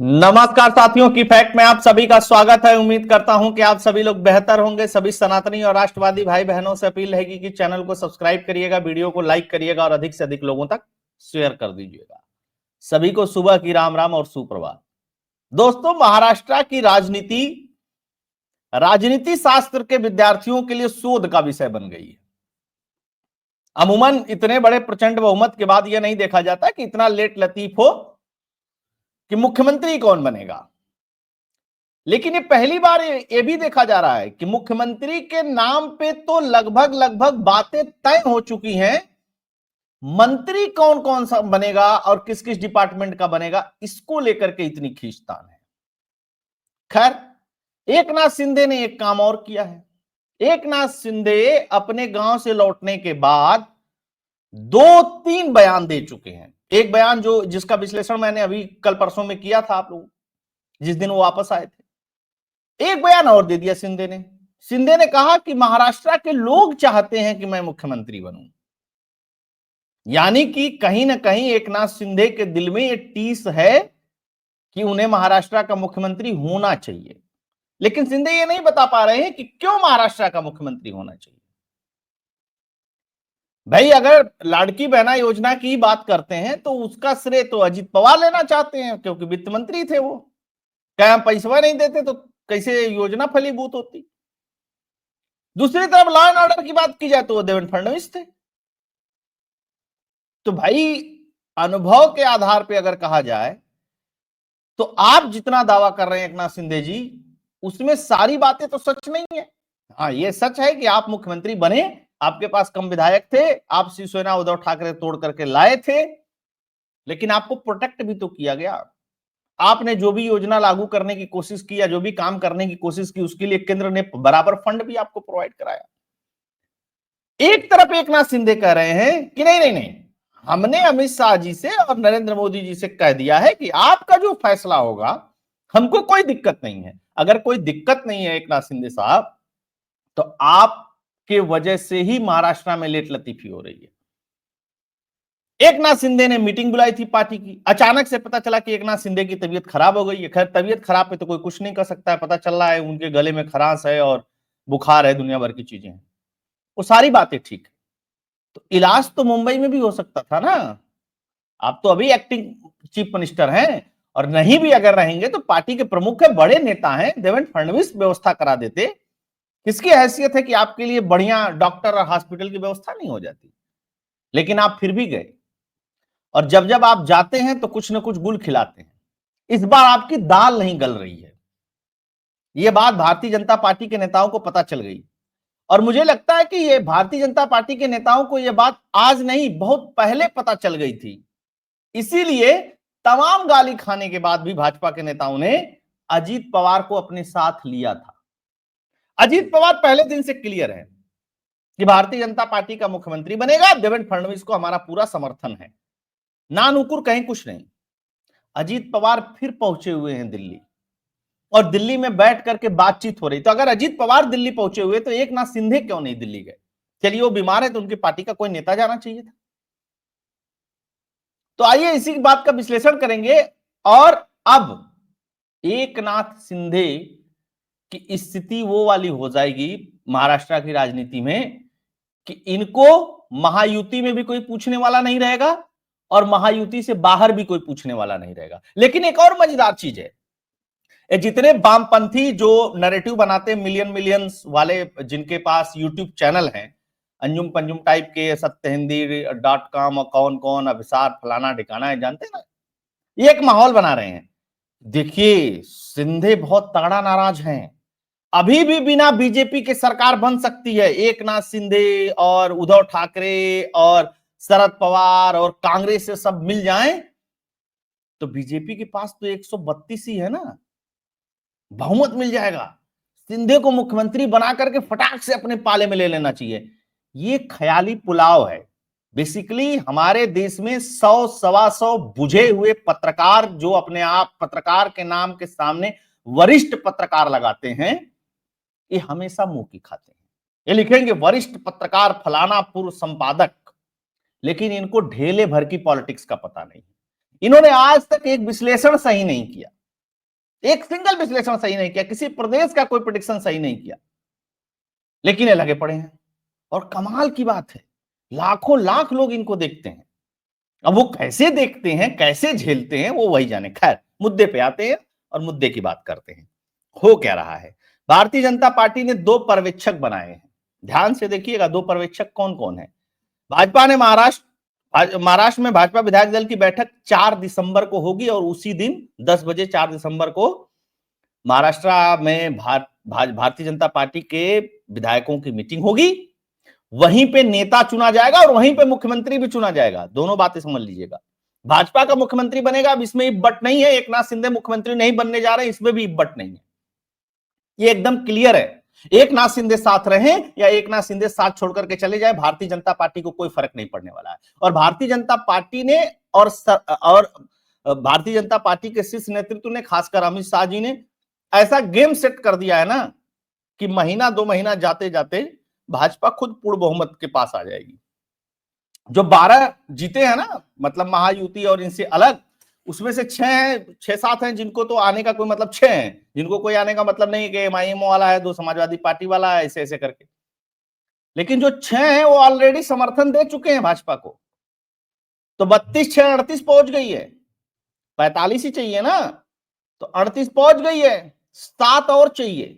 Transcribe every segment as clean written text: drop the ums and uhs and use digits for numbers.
नमस्कार साथियों की फैक्ट में आप सभी का स्वागत है। उम्मीद करता हूं कि आप सभी लोग बेहतर होंगे। सभी सनातनी और राष्ट्रवादी भाई बहनों से अपील रहेगी कि चैनल को सब्सक्राइब करिएगा, वीडियो को लाइक करिएगा और अधिक से अधिक लोगों तक शेयर कर दीजिएगा। सभी को सुबह की राम राम और सुप्रभात। दोस्तों, महाराष्ट्र की राजनीति शास्त्र के विद्यार्थियों के लिए शोध का विषय बन गई है। अमूमन इतने बड़े प्रचंड बहुमत के बाद यह नहीं देखा जाता कि इतना लेट लतीफ हो कि मुख्यमंत्री कौन बनेगा। लेकिन ये पहली बार ये भी देखा जा रहा है कि मुख्यमंत्री के नाम पे तो लगभग बातें तय हो चुकी हैं। मंत्री कौन कौन सा बनेगा और किस किस डिपार्टमेंट का बनेगा, इसको लेकर के इतनी खींचतान है। खैर, एकनाथ शिंदे ने एक काम और किया है। एकनाथ शिंदे अपने गांव से लौटने के बाद 2-3 बयान दे चुके हैं। एक बयान जिसका विश्लेषण मैंने अभी कल परसों में किया था आप लोग, जिस दिन वो वापस आए थे। एक बयान और दे दिया शिंदे ने कहा कि महाराष्ट्र के लोग चाहते हैं कि मैं मुख्यमंत्री बनूं। यानी कि कहीं ना कहीं एकनाथ शिंदे के दिल में ये टीस है कि उन्हें महाराष्ट्र का मुख्यमंत्री होना चाहिए। लेकिन शिंदे ये नहीं बता पा रहे हैं कि क्यों महाराष्ट्र का मुख्यमंत्री होना चाहिए। भाई, अगर लाड़की बहना योजना की बात करते हैं तो उसका श्रेय तो अजित पवार लेना चाहते हैं, क्योंकि वित्त मंत्री थे वो। क्या हम पैसा नहीं देते तो कैसे योजना फलीभूत होती। दूसरी तरफ लॉ एंड ऑर्डर की बात की जाए तो वो देवेंद्र फडणवीस थे। तो भाई, अनुभव के आधार पर अगर कहा जाए तो आप जितना दावा कर रहे हैं एकनाथ शिंदे जी, उसमें सारी बातें तो सच नहीं है। हाँ, ये सच है कि आप मुख्यमंत्री बने, आपके पास कम विधायक थे, आप शिवसेना उद्धव ठाकरे तोड़ करके लाए थे, लेकिन आपको प्रोटेक्ट भी तो किया गया। आपने जो भी योजना लागू करने की कोशिश की या जो भी काम करने की कोशिश की, उसके लिए केंद्र ने बराबर फंड भी आपको प्रोवाइड कराया। एक तरफ एकनाथ शिंदे कह रहे हैं कि नहीं, हमने अमित शाह जी से और नरेंद्र मोदी जी से कह दिया है कि आपका जो फैसला होगा हमको कोई दिक्कत नहीं है। अगर कोई दिक्कत नहीं है एकनाथ शिंदे साहब, तो आपके वजह से ही महाराष्ट्र में लेट लतीफी हो रही है। एकनाथ शिंदे ने मीटिंग बुलाई थी पार्टी की। अचानक से पता चला कि एकनाथ शिंदे की तबीयत खराब हो गई है। खैर, तबीयत खराब पे तो कोई कुछ नहीं कर सकता है। पता चल रहा है उनके गले में खरांश है और बुखार है, दुनिया भर की चीजें हैं। वो सारी बातें ठीक है, तो इलाज तो मुंबई में भी हो सकता था ना। आप तो अभी एक्टिंग चीफ मिनिस्टर हैं, और नहीं भी अगर रहेंगे तो पार्टी के प्रमुख है, बड़े नेता हैं, देवेंद्र फडणवीस व्यवस्था करा देते। किसकी हैसियत है कि आपके लिए बढ़िया डॉक्टर और हॉस्पिटल की व्यवस्था नहीं हो जाती। लेकिन आप फिर भी गए, और जब जब आप जाते हैं तो कुछ ना कुछ गुल खिलाते हैं। इस बार आपकी दाल नहीं गल रही है। यह बात भारतीय जनता पार्टी के नेताओं को पता चल गई, और मुझे लगता है कि यह भारतीय जनता पार्टी के नेताओं को यह बात आज नहीं, बहुत पहले पता चल गई थी। इसीलिए तमाम गाली खाने के बाद भी भाजपा के नेताओं ने अजीत पवार को अपने साथ लिया था। अजीत पवार पहले दिन से क्लियर है कि भारतीय जनता पार्टी का मुख्यमंत्री बनेगा, देवेंद्र फडणवीस को हमारा पूरा समर्थन है, ना नुकुर कहीं कुछ नहीं। अजीत पवार फिर पहुंचे हुए हैं दिल्ली, और दिल्ली में बैठ करके बातचीत हो रही। तो अगर अजीत पवार दिल्ली पहुंचे हुए तो एकनाथ शिंदे क्यों नहीं दिल्ली गए? चलिए, वो बीमार है तो उनकी पार्टी का कोई नेता जाना चाहिए था। तो आइए इसी बात का विश्लेषण करेंगे। और अब एकनाथ शिंदे की स्थिति वो वाली हो जाएगी महाराष्ट्र की राजनीति में कि इनको महायुति में भी कोई पूछने वाला नहीं रहेगा, और महायुति से बाहर भी कोई पूछने वाला नहीं रहेगा। लेकिन एक और मजेदार चीज है, जितने वामपंथी जो नैरेटिव बनाते मिलियंस वाले, जिनके पास यूट्यूब चैनल हैं, अंजुम पंजुम टाइप के, सत्यहिंदी.com और कौन कौन अभिसार फलाना ठिकाना है, जानते हैं ना, ये एक माहौल बना रहे हैं। देखिए, शिंदे बहुत तगड़ा नाराज हैं। अभी भी बिना बीजेपी के सरकार बन सकती है। एकनाथ शिंदे और उद्धव ठाकरे और शरद पवार और कांग्रेस से सब मिल जाएं तो बीजेपी के पास तो 132 ही है ना, बहुमत मिल जाएगा। शिंदे को मुख्यमंत्री बना करके फटाक से अपने पाले में ले लेना चाहिए। ये ख्याली पुलाव है। बेसिकली हमारे देश में 100-125 बुझे हुए पत्रकार, जो अपने आप पत्रकार के नाम के सामने वरिष्ठ पत्रकार लगाते हैं, ये हमेशा मुंह की खाते हैं। ये लिखेंगे वरिष्ठ पत्रकार फलाना पूर्व संपादक, लेकिन इनको ढेले भर की पॉलिटिक्स का पता नहीं। इन्होंने आज तक एक विश्लेषण सही नहीं किया। एक सिंगल विश्लेषण सही नहीं किया, किसी प्रदेश का कोई प्रेडिक्शन सही नहीं किया, लेकिन ये लगे पड़े हैं। और कमाल की बात है, लाखों लाख लोग इनको देखते हैं। अब वो कैसे देखते हैं, कैसे झेलते हैं, वो वही जाने। खैर, मुद्दे पे आते हैं और मुद्दे की बात करते हैं। हो क्या रहा है, भारतीय जनता पार्टी ने 2 पर्यवेक्षक बनाए हैं। ध्यान से देखिएगा, 2 पर्यवेक्षक कौन कौन है। भाजपा ने महाराष्ट्र में भाजपा विधायक दल की बैठक 4 दिसंबर को होगी और उसी दिन 10 बजे 4 दिसंबर को महाराष्ट्र में भारतीय जनता पार्टी के विधायकों की मीटिंग होगी। वहीं पे नेता चुना जाएगा और वहीं पे मुख्यमंत्री भी चुना जाएगा। दोनों बातें समझ लीजिएगा। भाजपा का मुख्यमंत्री बनेगा, अब इसमें इब्बट नहीं है। एकनाथ शिंदे मुख्यमंत्री नहीं बनने जा रहे हैं, इसमें भी इब्बट नहीं है। ये एकदम क्लियर है। एकनाथ शिंदे साथ रहें या एकनाथ शिंदे साथ छोड़कर के चले जाए, भारतीय जनता पार्टी को कोई फर्क नहीं पड़ने वाला है। और भारतीय जनता पार्टी ने और भारतीय जनता पार्टी के शीर्ष नेतृत्व ने, खासकर अमित शाह जी ने ऐसा गेम सेट कर दिया है ना कि महीना 2 महीना जाते जाते भाजपा खुद पूर्ण बहुमत के पास आ जाएगी। जो 12 जीते हैं ना, मतलब महायुति और इनसे अलग, उसमें से 6-7 हैं जिनको तो आने का कोई मतलब, 6 हैं जिनको कोई आने का मतलब नहीं कि एमआईएम वाला है, 2 समाजवादी पार्टी वाला है, ऐसे ऐसे करके। लेकिन जो 6 हैं वो ऑलरेडी समर्थन दे चुके हैं भाजपा को। तो 32 6 38 पहुंच गई है। 45 ही चाहिए ना, तो 38 पहुंच गई है। 7 और चाहिए,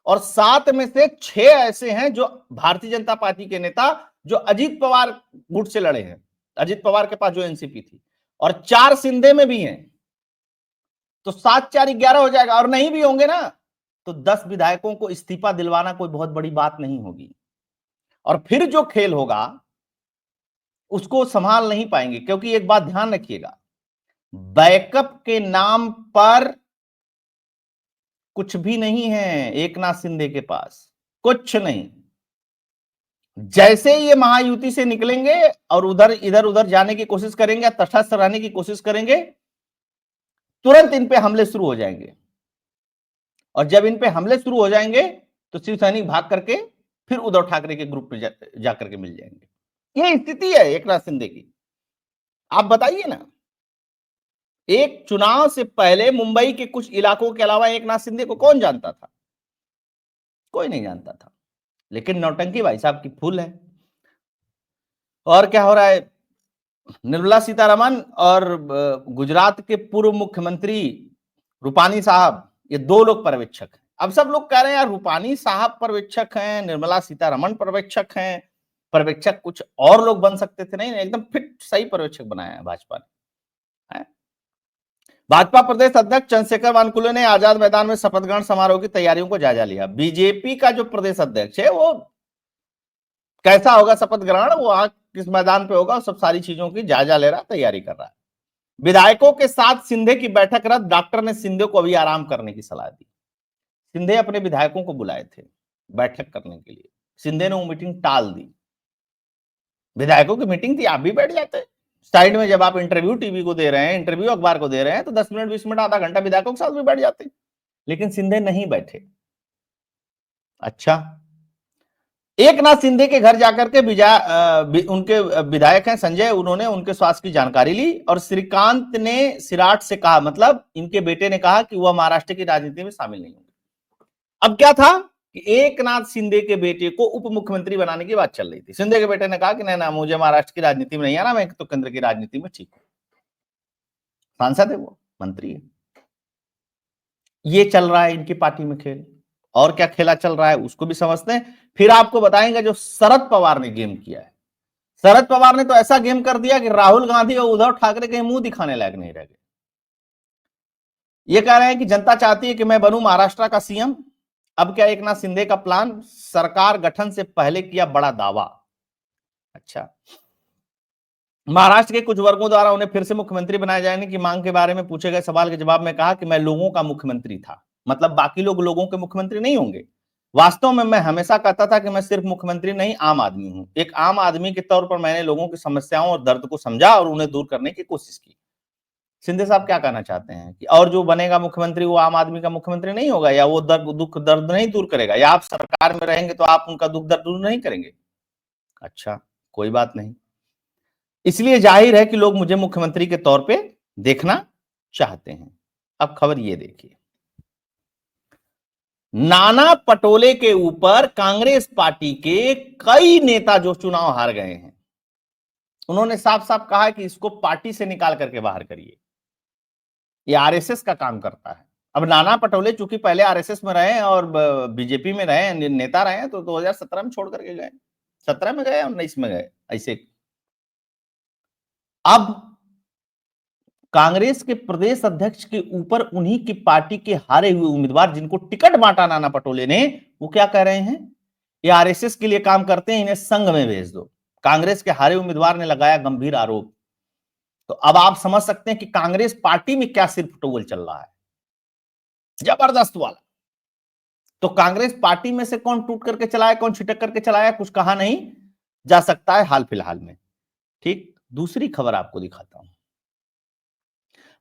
और 7 में से 6 ऐसे हैं जो भारतीय जनता पार्टी के नेता जो अजीत पवार गुट से लड़े हैं, अजीत पवार के पास जो एनसीपी थी, और 4 शिंदे में भी हैं। तो 7 4 11 हो जाएगा। और नहीं भी होंगे ना तो 10 विधायकों को इस्तीफा दिलवाना कोई बहुत बड़ी बात नहीं होगी। और फिर जो खेल होगा उसको संभाल नहीं पाएंगे, क्योंकि एक बात ध्यान रखिएगा, बैकअप के नाम पर कुछ भी नहीं है एकनाथ शिंदे के पास, कुछ नहीं। जैसे ये महायुति से निकलेंगे और इधर उधर जाने की कोशिश करेंगे, तटस्थ रहने की कोशिश करेंगे, तुरंत इन पे हमले शुरू हो जाएंगे। और जब इन पे हमले शुरू हो जाएंगे तो शिव सैनिक भाग करके फिर उद्धव ठाकरे के ग्रुप पे जाकर के मिल जाएंगे। ये स्थिति है एकनाथ शिंदे की। आप बताइए ना, एक चुनाव से पहले मुंबई के कुछ इलाकों के अलावा एकनाथ शिंदे को कौन जानता था? कोई नहीं जानता था। लेकिन नौटंकी भाई साहब की फुल है। और क्या हो रहा है, निर्मला सीतारमण और गुजरात के पूर्व मुख्यमंत्री रूपानी साहब, ये 2 लोग पर्यवेक्षक हैं। अब सब लोग कह रहे हैं यार रूपानी साहब पर्यवेक्षक हैं, निर्मला सीतारमण पर्यवेक्षक हैं, पर्यवेक्षक कुछ और लोग बन सकते थे। नहीं, एकदम फिट सही पर्यवेक्षक बनाया है भाजपा ने। भाजपा प्रदेश अध्यक्ष चंद्रशेखर वानकुले ने आजाद मैदान में शपथ ग्रहण समारोह की तैयारियों को जायजा लिया। बीजेपी का जो प्रदेश अध्यक्ष है वो कैसा होगा शपथ ग्रहण, वो वहां किस मैदान पे होगा, सब सारी चीजों की जायजा ले रहा, तैयारी कर रहा है। विधायकों के साथ सिंधे की बैठक रद्द, डॉक्टर ने सिंधे को अभी आराम करने की सलाह दी। सिंधे अपने विधायकों को बुलाए थे बैठक करने के लिए, सिंधे ने वो मीटिंग टाल दी। विधायकों की मीटिंग थी, आप भी बैठ जाते साइड में। जब आप इंटरव्यू टीवी को दे रहे हैं, इंटरव्यू अखबार को दे रहे हैं, तो 10 मिनट 20 मिनट आधा घंटा विधायकों के साथ भी बैठ जाते। लेकिन सिंधे नहीं बैठे। अच्छा, एकनाथ शिंदे के घर जाकर के उनके विधायक हैं संजय, उन्होंने उनके स्वास्थ्य की जानकारी ली और श्रीकांत ने सिराट से कहा, मतलब इनके बेटे ने कहा कि वह महाराष्ट्र की राजनीति में शामिल नहीं होंगे। अब क्या था कि एकनाथ शिंदे के बेटे को उप मुख्यमंत्री बनाने की बात चल रही थी। शिंदे के बेटे ने कहा कि नहीं ना, मुझे महाराष्ट्र की राजनीति में नहीं आना, मैं तो केंद्र की राजनीति में ठीक हूं। सांसद है वो, मंत्री है। ये चल रहा है इनकी पार्टी में खेल। और क्या खेला चल रहा है उसको भी समझते हैं, फिर आपको बताएंगे जो शरद पवार ने गेम किया है। शरद पवार ने तो ऐसा गेम कर दिया कि राहुल गांधी और उद्धव ठाकरे के मुंह दिखाने लायक नहीं रह गए। ये कह रहे हैं कि जनता चाहती है कि मैं बनूं महाराष्ट्र का सीएम। अब क्या एकनाथ शिंदे का प्लान, सरकार गठन से पहले किया बड़ा दावा। अच्छा, महाराष्ट्र के कुछ वर्गों द्वारा उन्हें फिर से मुख्यमंत्री बनाए जाने की मांग के बारे में पूछे गए सवाल के जवाब में कहा कि मैं लोगों का मुख्यमंत्री था, मतलब बाकी लोग लोगों के मुख्यमंत्री नहीं होंगे। वास्तव में मैं हमेशा कहता था कि मैं सिर्फ मुख्यमंत्री नहीं, आम आदमी हूं। एक आम आदमी के तौर पर मैंने लोगों की समस्याओं और दर्द को समझा और उन्हें दूर करने की कोशिश की। शिंदे साहब क्या कहना चाहते हैं कि और जो बनेगा मुख्यमंत्री वो आम आदमी का मुख्यमंत्री नहीं होगा, या वो दुख दर्द नहीं दूर करेगा, या आप सरकार में रहेंगे तो आप उनका दुख दर्द दूर नहीं करेंगे? अच्छा, कोई बात नहीं। इसलिए जाहिर है कि लोग मुझे मुख्यमंत्री के तौर पे देखना चाहते हैं। अब खबर ये देखिए, नाना पटोले के ऊपर कांग्रेस पार्टी के कई नेता जो चुनाव हार गए हैं, उन्होंने साफ साफ कहा कि इसको पार्टी से निकाल करके बाहर करिए। ये आरएसएस का काम करता है। अब नाना पटोले चूंकि पहले आरएसएस में रहे और बीजेपी में रहे, नेता रहे हैं, तो 2017 में छोड़ करके गए, 17 में गए, 19 में गए, ऐसे। अब कांग्रेस के प्रदेश अध्यक्ष के ऊपर उन्हीं की पार्टी के हारे हुए उम्मीदवार जिनको टिकट बांटा नाना पटोले ने, वो क्या कह रहे हैं, ये आरएसएस के लिए काम करते हैं, इन्हें संघ में भेज दो। कांग्रेस के हारे उम्मीदवार ने लगाया गंभीर आरोप। तो अब आप समझ सकते हैं कि कांग्रेस पार्टी में क्या सिर्फ टोल चल रहा है, जबरदस्त वाला। तो कांग्रेस पार्टी में से कौन टूट करके चलाया, कौन छिटक करके चलाया, कुछ कहा नहीं जा सकता है हाल फिलहाल में। ठीक, दूसरी खबर आपको दिखाता हूं।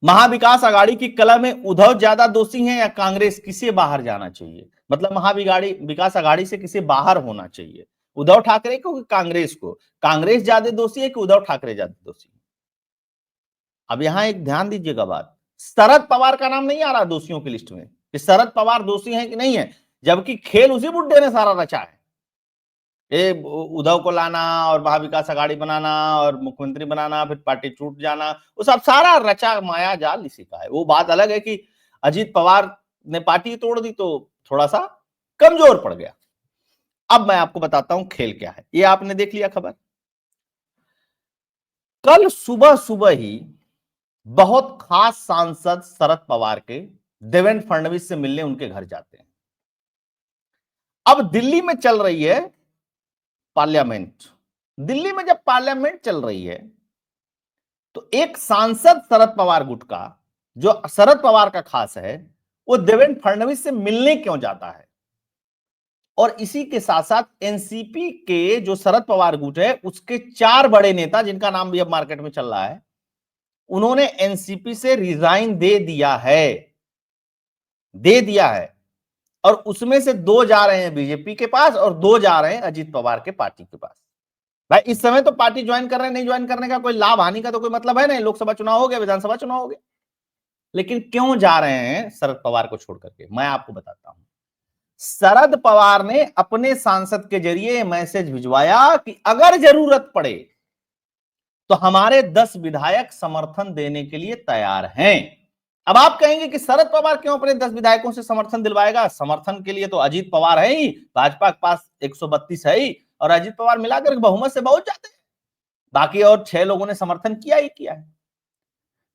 महाविकास आघाड़ी की कलह में उद्धव ज्यादा दोषी हैं या कांग्रेस, किसे बाहर जाना चाहिए? मतलब महाविकास आघाड़ी से किसे बाहर होना चाहिए, उद्धव ठाकरे को कि कांग्रेस को? कांग्रेस ज्यादा दोषी है कि उद्धव ठाकरे ज्यादा दोषी? अब यहां एक ध्यान दीजिएगा बात, शरद पवार का नाम नहीं आ रहा दोषियों की लिस्ट में कि शरद पवार दोषी हैं कि नहीं है, जबकि खेल उसी बुड्ढे ने सारा रचा है। उद्धव को लाना और महाविकास आघाड़ी बनाना और मुख्यमंत्री बनाना, फिर पार्टी टूट जाना, वो सब सारा रचा माया जाल इसी का है। वो बात अलग है कि अजीत पवार ने पार्टी तोड़ दी तो थोड़ा सा कमजोर पड़ गया। अब मैं आपको बताता हूं खेल क्या है। ये आपने देख लिया खबर, कल सुबह सुबह ही बहुत खास सांसद शरद पवार के देवेंद्र फडणवीस से मिलने उनके घर जाते हैं। अब दिल्ली में चल रही है पार्लियामेंट, दिल्ली में जब पार्लियामेंट चल रही है तो एक सांसद शरद पवार गुट का, जो शरद पवार का खास है, वो देवेंद्र फडणवीस से मिलने क्यों जाता है? और इसी के साथ साथ एनसीपी के जो शरद पवार गुट है उसके 4 बड़े नेता, जिनका नाम भी अब मार्केट में चल रहा है, उन्होंने एनसीपी से रिजाइन दे दिया है। और उसमें से 2 जा रहे हैं बीजेपी के पास और 2 जा रहे हैं अजीत पवार के पार्टी के पास। भाई इस समय तो पार्टी ज्वाइन कर रहे हैं, नहीं ज्वाइन करने का कोई लाभ हानि का तो कोई मतलब है नहीं, लोकसभा चुनाव हो गया, विधानसभा चुनाव हो गया। लेकिन क्यों जा रहे हैं शरद पवार को छोड़ करके, मैं आपको बताता हूं। शरद पवार ने अपने सांसद के जरिए मैसेज भिजवाया कि अगर जरूरत पड़े तो हमारे 10 विधायक समर्थन देने के लिए तैयार हैं। अब आप कहेंगे कि शरद पवार क्यों अपने 10 विधायकों से समर्थन दिलवाएगा? समर्थन के लिए तो अजीत पवार है ही, भाजपा के पास 132 है ही, और अजीत पवार मिलाकर बहुमत से पहुंच जाते हैं। बाकी और 6 लोगों ने समर्थन किया ही किया है।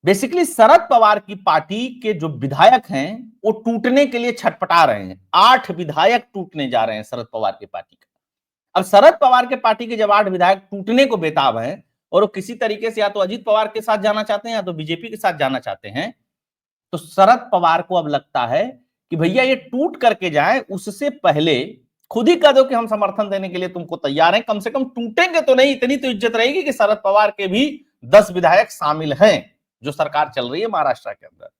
बेसिकली शरद पवार की पार्टी के जो विधायक हैं वो टूटने के लिए छटपटा रहे हैं। 8 विधायक टूटने जा रहे हैं शरद पवार की पार्टी का। अब शरद पवार के पार्टी के जब 8 विधायक टूटने को बेताब हैं और वो किसी तरीके से या तो अजीत पवार के साथ जाना चाहते हैं या तो बीजेपी के साथ जाना चाहते हैं, तो शरद पवार को अब लगता है कि भैया ये टूट करके जाए उससे पहले खुद ही कह दो कि हम समर्थन देने के लिए तुमको तैयार हैं, कम से कम टूटेंगे तो नहीं, इतनी तो इज्जत रहेगी कि शरद पवार के भी 10 विधायक शामिल हैं जो सरकार चल रही है महाराष्ट्र के अंदर।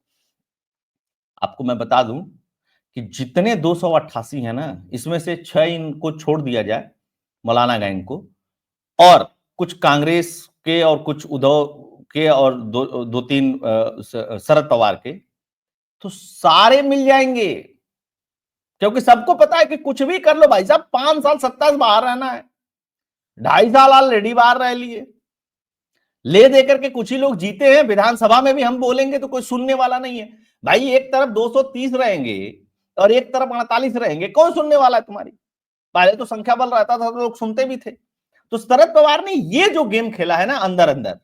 आपको मैं बता दूं कि जितने 288 है ना, इसमें से 6 इनको छोड़ दिया जाए, मौलाना गैंग को, और कुछ कांग्रेस के और कुछ उद्धव के और 2-3 शरद पवार के, तो सारे मिल जाएंगे। क्योंकि सबको पता है कि कुछ भी कर लो भाई साहब, 5 साल सत्ता से बाहर रहना है, 2.5 साल ऑलरेडी बाहर रह लिए, ले देकर के कुछ ही लोग जीते हैं। विधानसभा में भी हम बोलेंगे तो कोई सुनने वाला नहीं है भाई। एक तरफ 230 रहेंगे और एक तरफ 48 रहेंगे, कौन सुनने वाला है तुम्हारी? पहले तो संख्या बल रहता था तो लोग सुनते भी थे। तो शरद पवार ने ये जो गेम खेला है ना अंदर अंदर,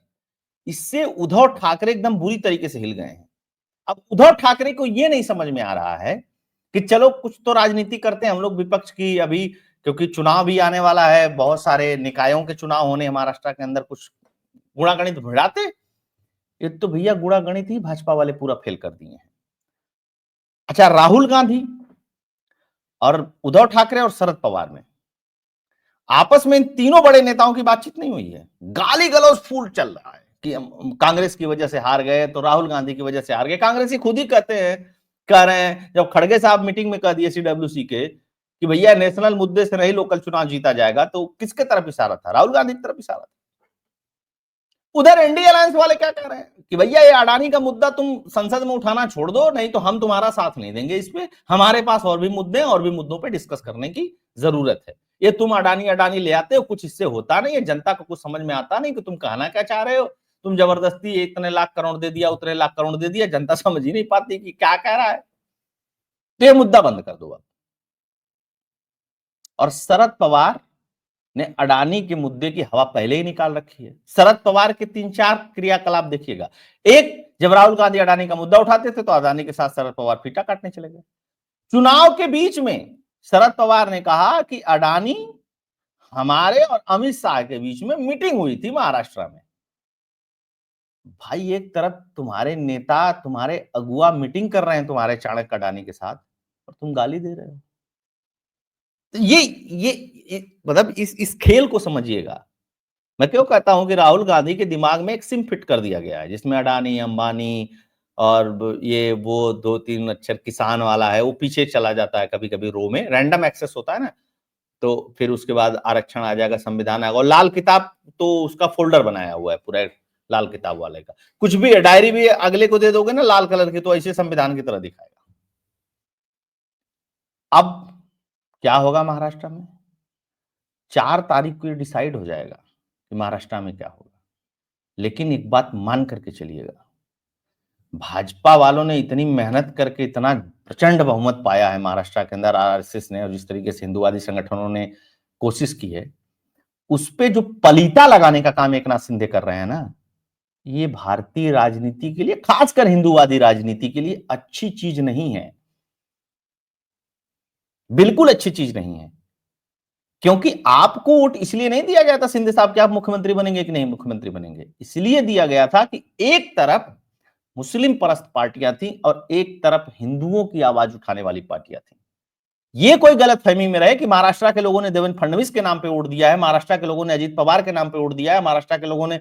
इससे उद्धव ठाकरे एकदम बुरी तरीके से हिल गए हैं। अब उद्धव ठाकरे को ये नहीं समझ में आ रहा है कि चलो कुछ तो राजनीति करते हैं हम लोग विपक्ष की अभी, क्योंकि चुनाव भी आने वाला है, बहुत सारे निकायों के चुनाव होने महाराष्ट्र के अंदर, कुछ गुणागणित भिड़ाते। ये तो भैया गुणागणित ही भाजपा वाले पूरा फेल कर दिए हैं। अच्छा, राहुल गांधी और उद्धव ठाकरे और शरद पवार में आपस में इन तीनों बड़े नेताओं की बातचीत नहीं हुई है। गाली गलौज फूल चल रहा है कि हम कांग्रेस की वजह से हार गए, तो राहुल गांधी की वजह से हार गए। कांग्रेस ही खुद ही कह रहे हैं, जब खड़गे साहब मीटिंग में कह दिए सीडब्ल्यूसी के कि भैया नेशनल मुद्दे से नहीं लोकल चुनाव जीता जाएगा, तो किसके तरफ इशारा था? राहुल गांधी की तरफ इशारा था। उधर इंडिया अलायंस वाले क्या कह रहे हैं कि भैया ये अडानी का मुद्दा तुम संसद में उठाना छोड़ दो, नहीं तो हम तुम्हारा साथ नहीं देंगे इस पे, हमारे पास और भी मुद्दे हैं, और भी मुद्दों पे डिस्कस करने की जरूरत है। ये तुम अडानी अडानी ले आते हो, कुछ इससे होता नहीं है, जनता को कुछ समझ में आता नहीं कि तुम कहना क्या चाह रहे हो। तुम जबरदस्ती इतने लाख करोड़ दे दिया, उतने लाख करोड़ दे दिया, जनता समझ ही नहीं पाती कि क्या कह रहा है। तो ये मुद्दा बंद कर दो अब। और शरद पवार ने अडानी के मुद्दे की हवा पहले ही निकाल रखी है। शरद पवार के 3-4 क्रियाकलाप देखिएगा। एक, जब राहुल गांधी अडानी का मुद्दा उठाते थे तो अडानी के साथ शरद पवार फीता काटने चले गए। चुनाव के बीच में शरद पवार ने कहा कि अडानी, हमारे और अमित शाह के बीच में मीटिंग हुई थी महाराष्ट्र में। भाई एक तरफ तुम्हारे नेता, तुम्हारे अगुआ मीटिंग कर रहे हैं तुम्हारे चाणक्य अडानी के साथ, और तुम गाली दे रहे हो। तो ये मतलब इस खेल को समझिएगा। मैं क्यों कहता हूं कि राहुल गांधी के दिमाग में एक सिम फिट कर दिया गया है, जिसमें अडानी, अंबानी और ये वो 2-3 अक्षर किसान वाला है, वो पीछे चला जाता है कभी कभी, रो में रैंडम एक्सेस होता है ना, तो फिर उसके बाद आरक्षण आ जाएगा, संविधान आएगा, और लाल किताब तो उसका फोल्डर बनाया हुआ है पूरा, लाल किताब वाले का। कुछ भी है, डायरी भी अगले को दे दोगे ना लाल कलर की, तो ऐसे संविधान की तरह दिखाएगा। अब क्या होगा महाराष्ट्र में? 4 तारीख को ये डिसाइड हो जाएगा कि महाराष्ट्र में क्या होगा। लेकिन एक बात मान करके चलिएगा, भाजपा वालों ने इतनी मेहनत करके इतना प्रचंड बहुमत पाया है महाराष्ट्र के अंदर, आरएसएस ने, और जिस तरीके से हिंदुवादी संगठनों ने कोशिश की है, उस पे जो पलीता लगाने का काम एकनाथ शिंदे कर रहे हैं ना, ये भारतीय राजनीति के लिए, खासकर हिंदुवादी राजनीति के लिए अच्छी चीज नहीं है, बिल्कुल अच्छी चीज नहीं है। क्योंकि आपको वोट इसलिए नहीं दिया गया था शिंदे साहब कि आप मुख्यमंत्री बनेंगे कि नहीं मुख्यमंत्री बनेंगे, इसलिए दिया गया था कि एक तरफ मुस्लिम परस्त पार्टियां थी और एक तरफ हिंदुओं की आवाज उठाने वाली पार्टियां थी। ये कोई गलत फहमी में रहे कि महाराष्ट्र के लोगों ने देवेंद्र फडणवीस के नाम पे वोट दिया है, महाराष्ट्र के लोगों ने अजीत पवार के नाम पे वोट दिया है, महाराष्ट्र के लोगों ने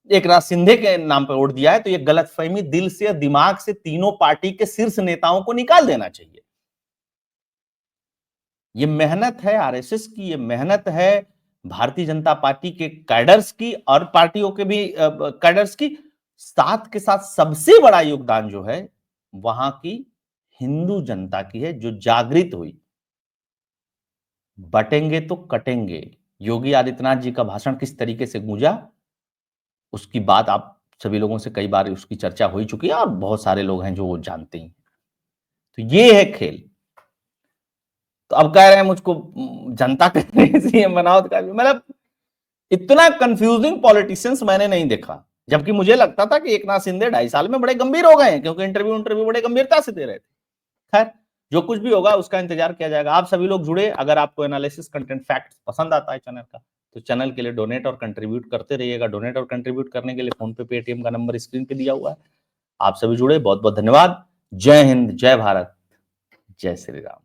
एकनाथ शिंदे के नाम पे वोट दिया है, तो ये गलत फहमी दिल से, दिमाग से तीनों पार्टी के शीर्ष नेताओं को निकाल देना चाहिए। ये मेहनत है आरएसएस की, ये मेहनत है भारतीय जनता पार्टी के कैडर्स की और पार्टियों के भी कैडर्स की, साथ के साथ सबसे बड़ा योगदान जो है वहां की हिंदू जनता की है, जो जागृत हुई। बटेंगे तो कटेंगे, योगी आदित्यनाथ जी का भाषण किस तरीके से गूंजा, उसकी बात आप सभी लोगों से कई बार उसकी चर्चा हो ही चुकी है, और बहुत सारे लोग हैं जो वो जानते हैं। तो ये है खेल। तो अब कह रहे हैं मुझको जनता कह रही है सीएम बनाओ, मतलब इतना कंफ्यूजिंग पॉलिटिशियंस मैंने नहीं देखा। जबकि मुझे लगता था कि एकनाथ शिंदे 2.5 साल में बड़े गंभीर हो गए हैं, क्योंकि इंटरव्यू बड़े गंभीरता से दे रहे थे। खैर, जो कुछ भी होगा उसका इंतजार किया जाएगा। आप सभी लोग जुड़े, अगर आपको एनालिसिस, कंटेंट, फैक्ट्स पसंद आता है चैनल का, तो चैनल के लिए डोनेट और कंट्रीब्यूट करते रहिएगा। डोनेट और कंट्रीब्यूट करने के लिए फोन पे, पेटीएम का नंबर स्क्रीन पे दिया हुआ है। आप सभी जुड़े, बहुत बहुत धन्यवाद। जय हिंद, जय भारत, जय श्री राम।